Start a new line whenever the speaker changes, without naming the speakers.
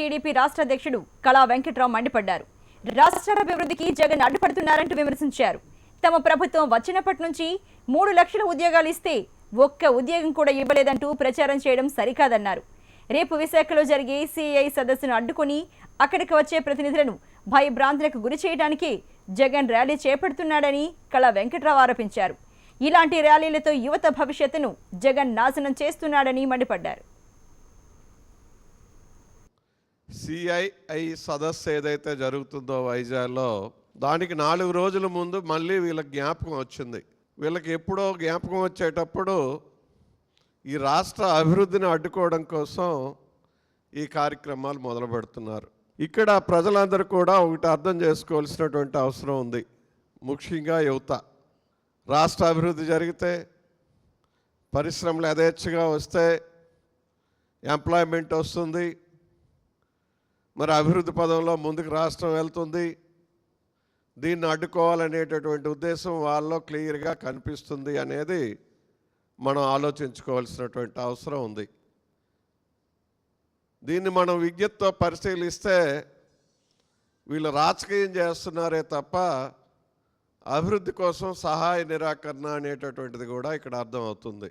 TDP రాష్ట్ర అధ్యక్షుడు కళా వెంకట్రావు మండిపడ్డారు. రాష్ట్ర అభివృద్ధికి జగన్ అడ్డుపడుతున్నారంటూ విమర్శించారు. తమ ప్రభుత్వం వచ్చినప్పటి నుంచి 3 లక్షల ఉద్యోగాలు ఇస్తే ఒక్క ఉద్యోగం కూడా ఇవ్వలేదంటూ ప్రచారం చేయడం సరికాదన్నారు. రేపు విశాఖలో జరిగే సిఐ సదస్సును అడ్డుకొని అక్కడికి వచ్చే ప్రతినిధులను భయభ్రాంతులకు గురి చేయడానికి జగన్ ర్యాలీ చేపడుతున్నాడని కళా వెంకట్రావు ఆరోపించారు. ఇలాంటి ర్యాలీలతో యువత భవిష్యత్తును జగన్ నాశనం చేస్తున్నాడని మండిపడ్డారు.
సిఐఐ సదస్సు ఏదైతే జరుగుతుందో వైజాగ్లో, దానికి 4 రోజుల ముందు మళ్ళీ వీళ్ళకి జ్ఞాపకం వచ్చింది. వీళ్ళకి ఎప్పుడో జ్ఞాపకం వచ్చేటప్పుడు ఈ రాష్ట్ర అభివృద్ధిని అడ్డుకోవడం కోసం ఈ కార్యక్రమాలు మొదలు పెడుతున్నారు. ఇక్కడ ప్రజలందరూ కూడా ఒకటి అర్థం చేసుకోవాల్సినటువంటి అవసరం ఉంది. ముఖ్యంగా యువత. రాష్ట్ర అభివృద్ధి జరిగితే, పరిశ్రమలు యథేచ్ఛగా వస్తే ఎంప్లాయ్మెంట్ వస్తుంది, మరి అభివృద్ధి పదంలో ముందుకు రాష్ట్రం వెళ్తుంది. దీన్ని అడ్డుకోవాలనేటటువంటి ఉద్దేశం వాళ్ళలో క్లియర్గా కనిపిస్తుంది అనేది మనం ఆలోచించుకోవాల్సినటువంటి అవసరం ఉంది. దీన్ని మనం విజ్ఞతతో పరిశీలిస్తే వీళ్ళు రాజకీయం చేస్తున్నారే తప్ప అభివృద్ధి కోసం సహాయ నిరాకరణ అనేటటువంటిది కూడా ఇక్కడ అర్థమవుతుంది.